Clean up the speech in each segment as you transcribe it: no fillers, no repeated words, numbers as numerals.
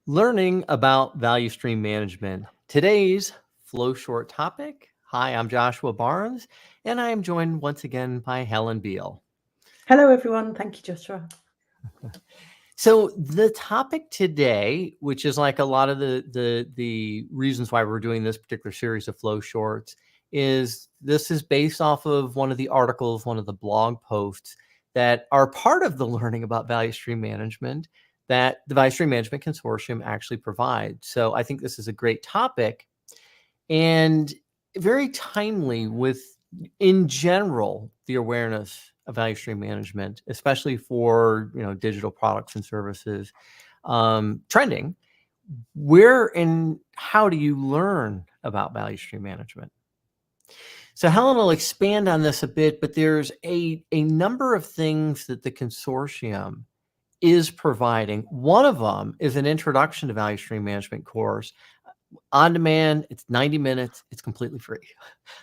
Learning about value stream management. Today's flow short topic. Hi, I'm Joshua Barnes, and I am joined once again by Helen Beal. Hello, everyone. Thank you, Joshua. So the topic today, which is like a lot of the reasons why we're doing this particular series of flow shorts, is this is based off of one of the articles, one of the blog posts that are part of the learning about value stream management that the Value Stream Management Consortium actually provides. So I think this is a great topic and very timely with, in general, the awareness of value stream management, especially for digital products and services trending. Where and how do you learn about value stream management? So Helen will expand on this a bit, but there's a number of things that the consortium is providing. One of them is an introduction to value stream management course on demand. It's 90 minutes. It's completely free.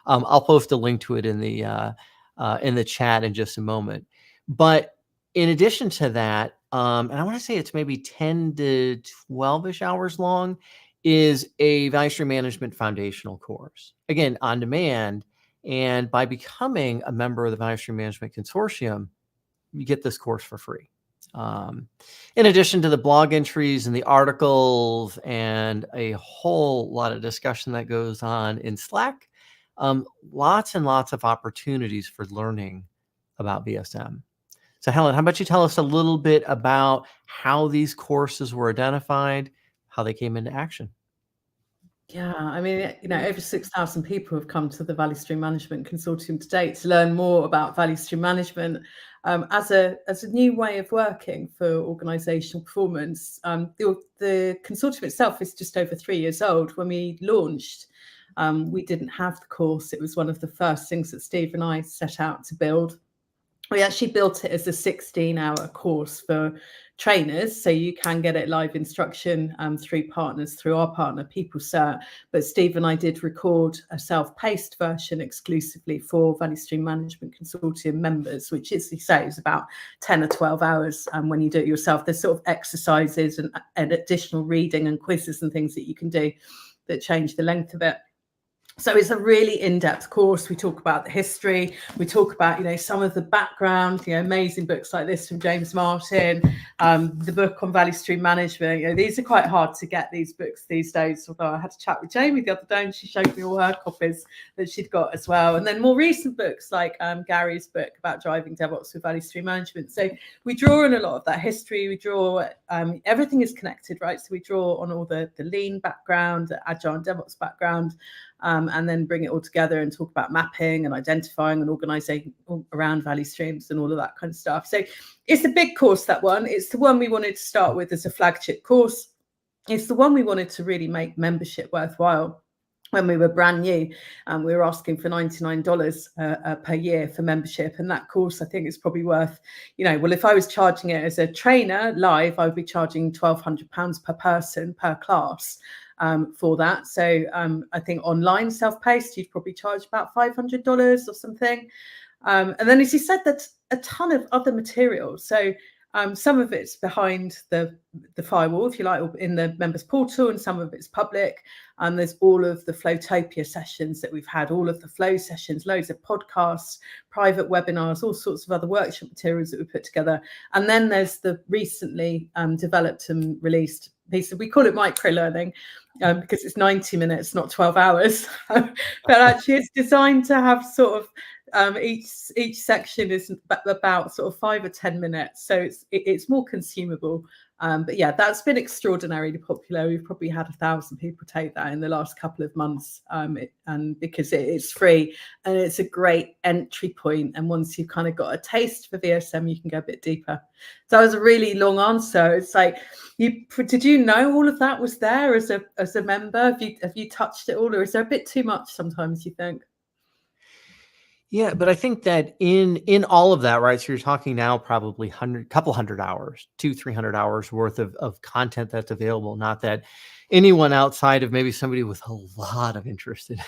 I'll post a link to it in the chat in just a moment. But in addition to that, and I want to say it's maybe 10 to 12-ish hours long, is a Value Stream Management foundational course. Again, on demand. And by becoming a member of the Value Stream Management Consortium, you get this course for free. In addition to the blog entries and the articles and a whole lot of discussion that goes on in Slack, lots and lots of opportunities for learning about VSM. So Helen, how about you tell us a little bit about how these courses were identified, how they came into action? Yeah, I mean, over 6,000 people have come to the Value Stream Management Consortium to date to learn more about value stream management as a new way of working for organisational performance. The consortium itself is just over 3 years old. When we launched, we didn't have the course. It was one of the first things that Steve and I set out to build. We actually built it as a 16-hour course for trainers, so you can get it live instruction through partners, through our partner PeopleCert. But Steve and I did record a self-paced version exclusively for Value Stream Management Consortium members, which is, you say, is about 10 or 12 hours when you do it yourself. There's sort of exercises and additional reading and quizzes and things that you can do that change the length of it. So it's a really in-depth course. We talk about the history. We talk about, some of the background, amazing books like this from James Martin, the book on value stream management. These are quite hard to get, these books these days. Although I had to chat with Jamie the other day and she showed me all her copies that she'd got as well. And then more recent books like Gary's book about driving DevOps with value stream management. So we draw on a lot of that history. We draw, everything is connected, right? So we draw on all the lean background, the agile and DevOps background, and then bring it all together and talk about mapping and identifying and organizing around value streams and all of that kind of stuff. So it's a big course, that one. It's the one we wanted to start with as a flagship course. It's the one we wanted to really make membership worthwhile. When we were brand new, we were asking for $99 per year for membership. And that course, I think, is probably worth, well, if I was charging it as a trainer live, I would be charging £1,200 per person per class. For that. So I think online self-paced, you'd probably charge about $500 or something. And then, as you said, that's a ton of other material. So some of it's behind the firewall, if you like, in the members portal, and some of it's public. There's all of the Flowtopia sessions that we've had, all of the flow sessions, loads of podcasts, private webinars, all sorts of other workshop materials that we put together. And then there's the recently developed and released piece. We call it micro-learning because it's 90 minutes, not 12 hours. But actually it's designed to have sort of each section is about sort of 5 or 10 minutes. So it's more consumable. But yeah, that's been extraordinarily popular. We've probably had 1,000 people take that in the last couple of months, and because it's free and it's a great entry point. And once you've kind of got a taste for VSM, you can go a bit deeper. So that was a really long answer. It's like, did you know all of that was there as a member? Have you touched it all, or is there a bit too much sometimes, you think? Yeah, but I think that in all of that, right? So you're talking now probably couple hundred hours, 200-300 hours worth of content that's available. Not that anyone outside of maybe somebody with a lot of interest in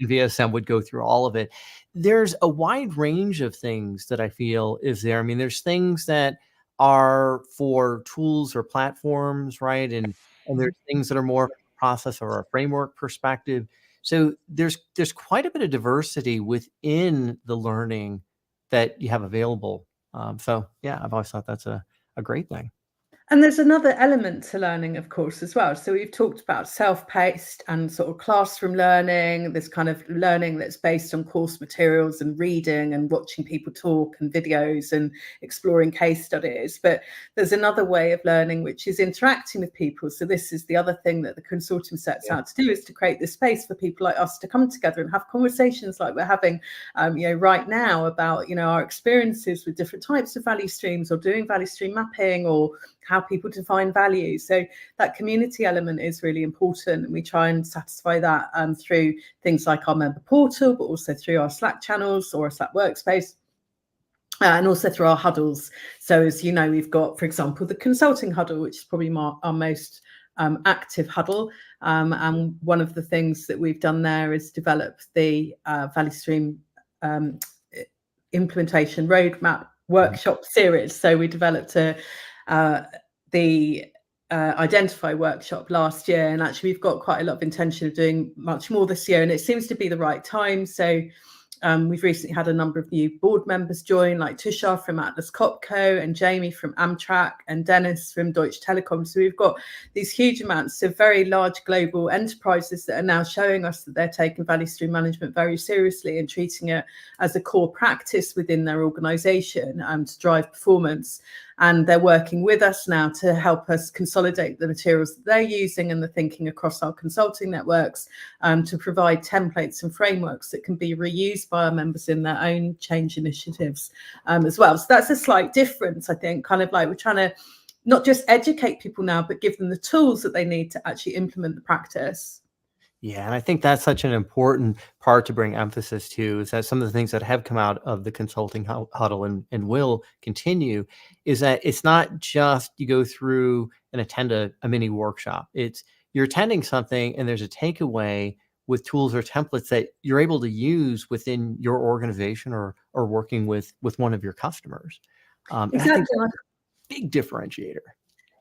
VSM would go through all of it. There's a wide range of things that I feel is there. I mean, there's things that are for tools or platforms, right? And and there's things that are more process or a framework perspective. So there's quite a bit of diversity within the learning that you have available. So yeah, I've always thought that's a great thing. And there's another element to learning, of course, as well. So we've talked about self-paced and sort of classroom learning, this kind of learning that's based on course materials and reading and watching people talk and videos and exploring case studies. But there's another way of learning, which is interacting with people. So this is the other thing that the consortium sets out to do, is to create this space for people like us to come together and have conversations like we're having right now about, our experiences with different types of value streams, or doing value stream mapping, or how people define value. So that community element is really important, and we try and satisfy that through things like our member portal, but also through our Slack channels or a Slack workspace, and also through our huddles. So as you know, we've got, for example, the consulting huddle, which is probably our most active huddle, and one of the things that we've done there is develop the Value Stream implementation roadmap workshop series. So we developed the Identify workshop last year, and actually we've got quite a lot of intention of doing much more this year, and it seems to be the right time. So we've recently had a number of new board members join, like Tushar from Atlas Copco, and Jamie from Amtrak, and Dennis from Deutsche Telekom. So we've got these huge amounts of very large global enterprises that are now showing us that they're taking value stream management very seriously and treating it as a core practice within their organization to drive performance. And they're working with us now to help us consolidate the materials that they're using and the thinking across our consulting networks, to provide templates and frameworks that can be reused by our members in their own change initiatives as well. So that's a slight difference, I think, kind of like we're trying to not just educate people now, but give them the tools that they need to actually implement the practice. Yeah, and I think that's such an important part to bring emphasis to, is that some of the things that have come out of the consulting huddle and will continue is that it's not just you go through and attend a mini workshop. It's you're attending something and there's a takeaway with tools or templates that you're able to use within your organization or working with one of your customers. Exactly. I think that's a big differentiator.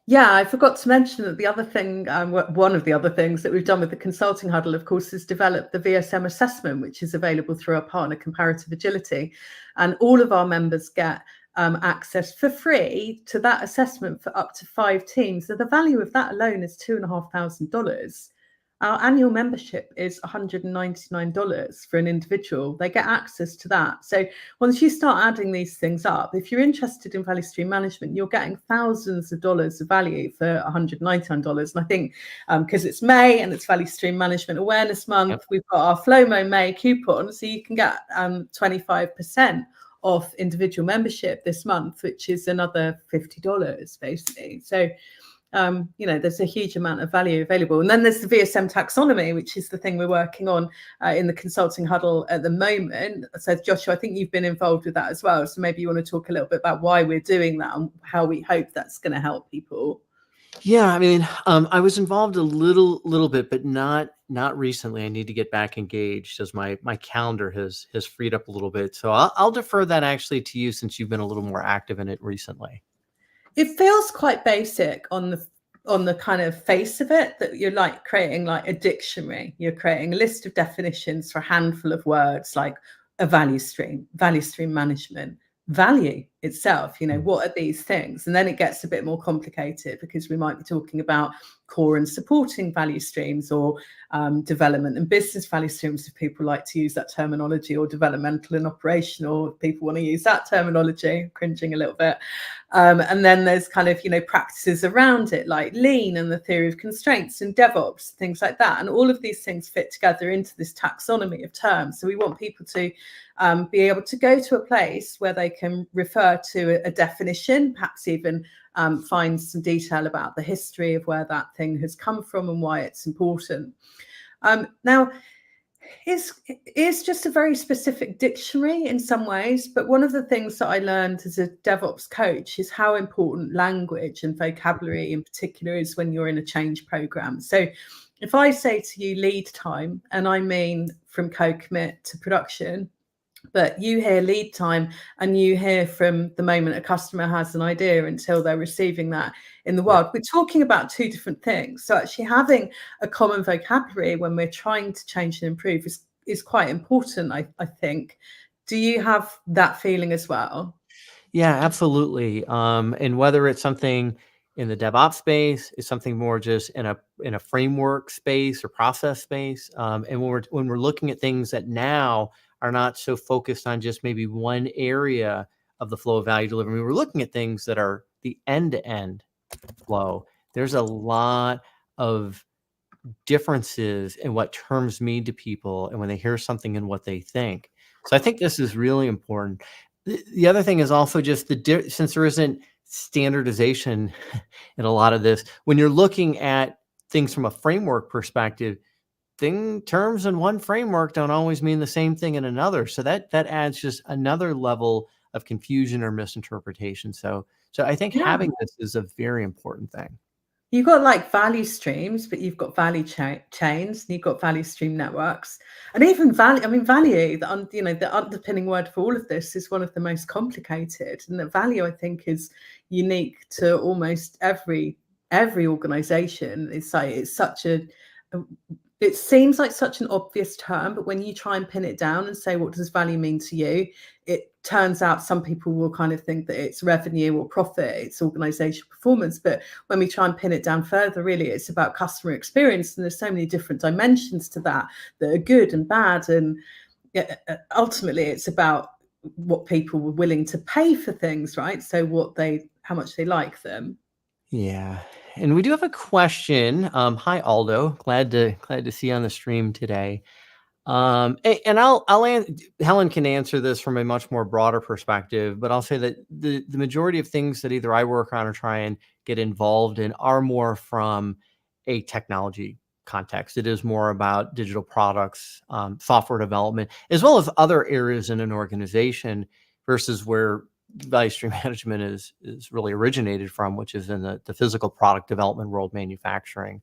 Yeah, I forgot to mention that the other thing, one of the other things that we've done with the consulting huddle, of course, is develop the VSM assessment, which is available through our partner Comparative Agility. And all of our members get access for free to that assessment for up to 5 teams. So the value of that alone is $2,500. Our annual membership is $199 for an individual. They get access to that. So once you start adding these things up, if you're interested in value stream management, you're getting thousands of dollars of value for $199. And I think because it's May and it's Value Stream Management Awareness Month, we've got our FLOMO May coupon, so you can get 25% off individual membership this month, which is another $50 basically. So there's a huge amount of value available. And then there's the VSM taxonomy, which is the thing we're working on in the consulting huddle at the moment. So Joshua, I think you've been involved with that as well. So maybe you want to talk a little bit about why we're doing that and how we hope that's going to help people. Yeah, I mean, I was involved a little bit, but not recently. I need to get back engaged as my calendar has freed up a little bit. So I'll defer that actually to you, since you've been a little more active in it recently. It feels quite basic on the kind of face of it, that you're like creating like a dictionary. You're creating a list of definitions for a handful of words, like a value stream management, value itself. What are these things? And then it gets a bit more complicated, because we might be talking about core and supporting value streams, or development and business value streams, if people like to use that terminology, or developmental and operational, if people want to use that terminology, cringing a little bit. And then there's kind of, practices around it, like lean and the theory of constraints and DevOps, things like that. And all of these things fit together into this taxonomy of terms. So we want people to be able to go to a place where they can refer to a definition, perhaps even find some detail about the history of where that thing has come from and why it's important. Now, it's just a very specific dictionary in some ways, but one of the things that I learned as a DevOps coach is how important language and vocabulary in particular is when you're in a change program. So if I say to you lead time, and I mean from co-commit to production, But you hear lead time, and you hear from the moment a customer has an idea until they're receiving that in the world. We're talking about two different things. So actually having a common vocabulary when we're trying to change and improve is quite important, I think. Do you have that feeling as well? Yeah, absolutely. And whether it's something in the DevOps space, it's something more just in a framework space or process space. And when we're looking at things that now are not so focused on just maybe one area of the flow of value delivery, we're looking at things that are the end-to-end flow. There's a lot of differences in what terms mean to people and when they hear something and what they think. So I think this is really important. The other thing is also just since there isn't standardization in a lot of this, when you're looking at things from a framework perspective, terms in one framework don't always mean the same thing in another. So that adds just another level of confusion or misinterpretation. So I think Yeah. having this is a very important thing. You've got like value streams, but you've got value chains, and you've got value stream networks, and even value. I mean, value. The underpinning word for all of this is one of the most complicated, and the value, I think, is unique to almost every organization. It's like it seems like such an obvious term, but when you try and pin it down and say, what does value mean to you? It turns out some people will kind of think that it's revenue or profit, it's organizational performance. But when we try and pin it down further, really, it's about customer experience. And there's so many different dimensions to that are good and bad. And ultimately, it's about what people were willing to pay for things, right? So how much they like them. Yeah. And we do have a question. Hi, Aldo. Glad to see you on the stream today. And Helen can answer this from a much more broader perspective, but I'll say that the majority of things that either I work on or try and get involved in are more from a technology context. It is more about digital products, software development, as well as other areas in an organization versus where value stream management is really originated from, which is in the physical product development world, manufacturing.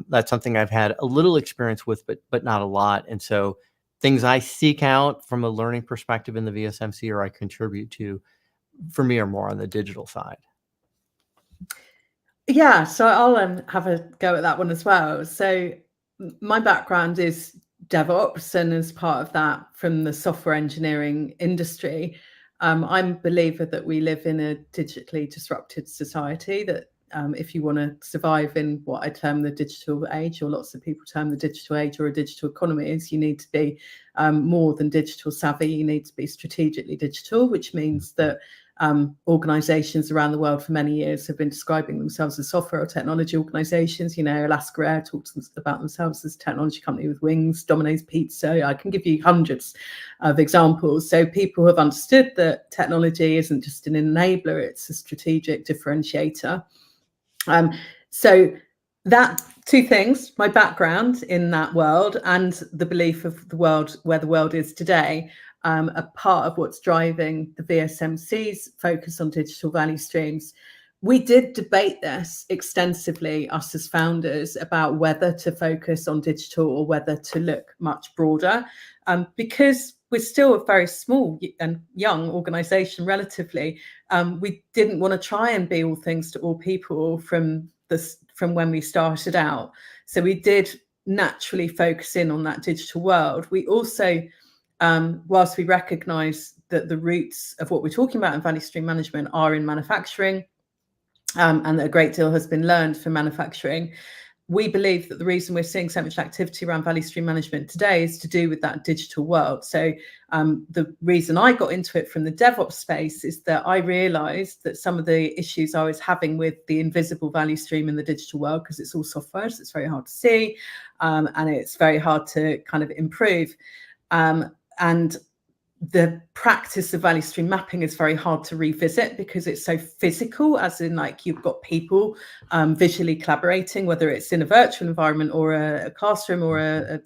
That's something I've had a little experience with, but not a lot. And so things I seek out from a learning perspective in the VSMC or I contribute to, for me, are more on the digital side. Yeah, so I'll have a go at that one as well. So my background is DevOps, and as part of that, from the software engineering industry, I'm a believer that we live in a digitally disrupted society, that if you want to survive in what I term the digital age, or lots of people term the digital age or a digital economy, is you need to be more than digital savvy. You need to be strategically digital, which means that organizations around the world for many years have been describing themselves as software or technology organizations. Alaska Air talks about themselves as a technology company with wings, Domino's Pizza. I can give you hundreds of examples. So people have understood that technology isn't just an enabler, it's a strategic differentiator. So that two things, my background in that world and the belief of the world, where the world is today, are part of what's driving the VSMC's focus on digital value streams. We did debate this extensively, us as founders, about whether to focus on digital or whether to look much broader, because we're still a very small and young organization relatively. We didn't want to try and be all things to all people from when we started out. So we did naturally focus in on that digital world. We also, whilst we recognize that the roots of what we're talking about in value stream management are in manufacturing, and that a great deal has been learned from manufacturing, we believe that the reason we're seeing so much activity around value stream management today is to do with that digital world. So the reason I got into it from the DevOps space is that I realized that some of the issues I was having with the invisible value stream in the digital world, because it's all software, so it's very hard to see, and it's very hard to kind of improve. And the practice of value stream mapping is very hard to revisit because it's so physical, as in like you've got people visually collaborating, whether it's in a virtual environment or a classroom or a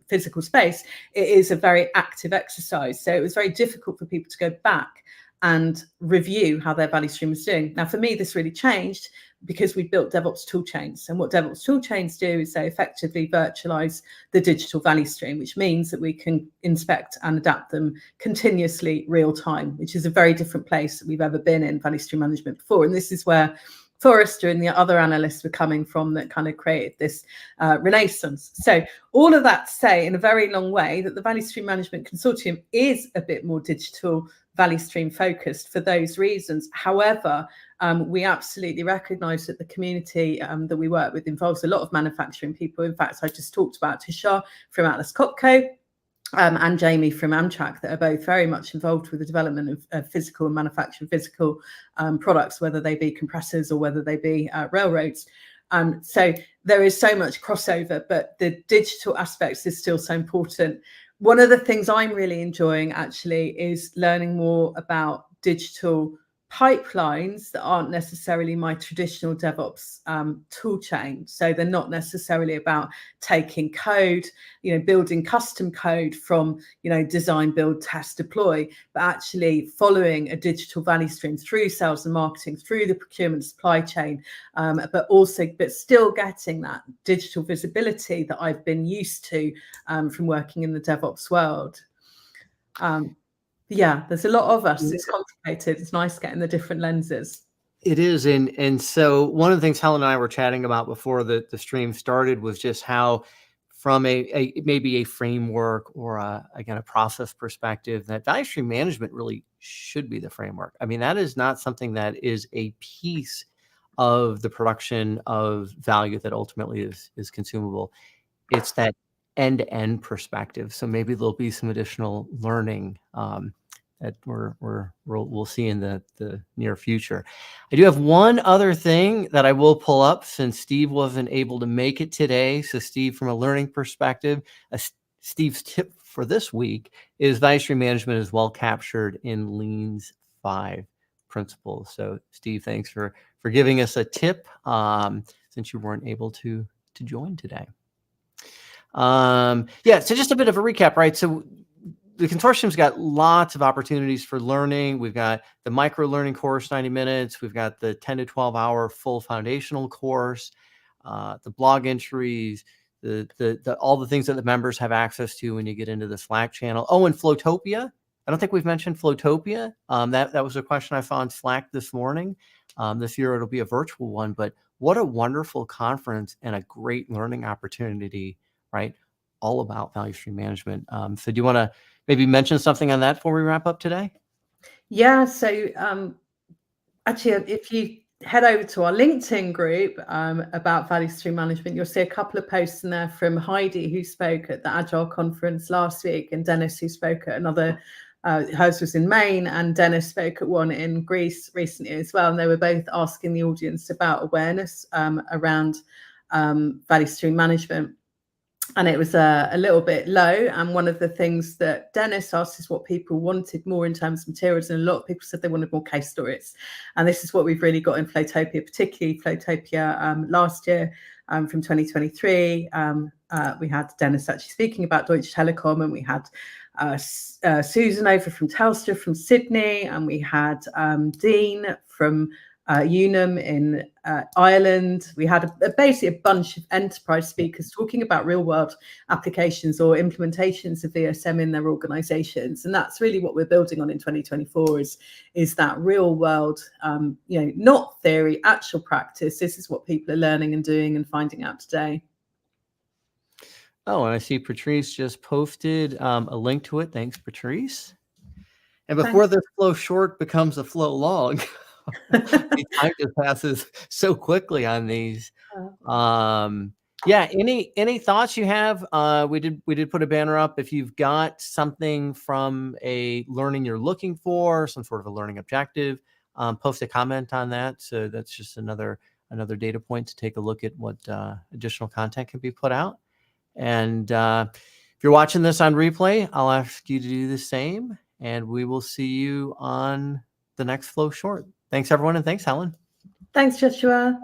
physical space. It is a very active exercise. So it was very difficult for people to go back and review how their value stream is doing. Now, for me, this really changed because we built DevOps tool chains. And what DevOps tool chains do is they effectively virtualize the digital value stream, which means that we can inspect and adapt them continuously real time, which is a very different place that we've ever been in value stream management before. And this is where Forrester and the other analysts were coming from that kind of created this renaissance. So all of that to say in a very long way that the Value Stream Management Consortium is a bit more digital value stream focused for those reasons. However, we absolutely recognise that the community that we work with involves a lot of manufacturing people. In fact, I just talked about Tushar from Atlas Copco and Jamie from Amtrak that are both very much involved with the development of physical and manufacturing physical products, whether they be compressors or whether they be railroads. So there is so much crossover, but the digital aspects is still so important. One of the things I'm really enjoying actually is learning more about digital pipelines that aren't necessarily my traditional DevOps tool chain. So they're not necessarily about taking code, building custom code from, design, build, test, deploy, but actually following a digital value stream through sales and marketing, through the procurement supply chain, but still getting that digital visibility that I've been used to from working in the DevOps world. Yeah, there's a lot of us. It's complicated. It's nice getting the different lenses. It is. And so one of the things Helen and I were chatting about before the stream started was just how from maybe a framework or a process perspective, that value stream management really should be the framework. I mean, that is not something that is a piece of the production of value that ultimately is consumable. It's that end-to-end perspective. So maybe there'll be some additional learning that we'll see in the near future. I do have one other thing that I will pull up since Steve wasn't able to make it today. So Steve, from a learning perspective, Steve's tip for this week is value stream management is well captured in Lean's 5 principles. So Steve, thanks for giving us a tip since you weren't able to join today. So just a bit of a recap, right? So the consortium's got lots of opportunities for learning. We've got the micro learning course, 90 minutes. We've got the 10 to 12 hour full foundational course, the blog entries, all the things that the members have access to when you get into the Slack channel. Oh, and Flowtopia. I don't think we've mentioned Flowtopia. That was a question I saw in Slack this morning. This year it'll be a virtual one, but what a wonderful conference and a great learning opportunity, right? All about value stream management. So do you want to maybe mention something on that before we wrap up today? Yeah, so actually, if you head over to our LinkedIn group about value stream management, you'll see a couple of posts in there from Heidi, who spoke at the Agile conference last week, and Dennis, who spoke at another, hers was in Maine, and Dennis spoke at one in Greece recently as well. And they were both asking the audience about awareness around value stream management. And it was a little bit low. And one of the things that Dennis asked is what people wanted more in terms of materials. And a lot of people said they wanted more case stories. And this is what we've really got in Flowtopia, particularly Flowtopia last year from 2023. We had Dennis actually speaking about Deutsche Telekom, and we had Susan over from Telstra from Sydney, and we had Dean from Unum in Ireland. We had basically a bunch of enterprise speakers talking about real world applications or implementations of VSM in their organizations. And that's really what we're building on in 2024 is that real world, not theory, actual practice. This is what people are learning and doing and finding out today. Oh, and I see Patrice just posted a link to it. Thanks, Patrice. And before this flow short becomes a flow long, the time just passes so quickly on these. Any thoughts you have? We did put a banner up. If you've got something from a learning you're looking for, some sort of a learning objective, post a comment on that. So that's just another data point to take a look at what additional content can be put out. And if you're watching this on replay, I'll ask you to do the same, and we will see you on the next flow short. Thanks, everyone, and thanks, Helen. Thanks, Joshua.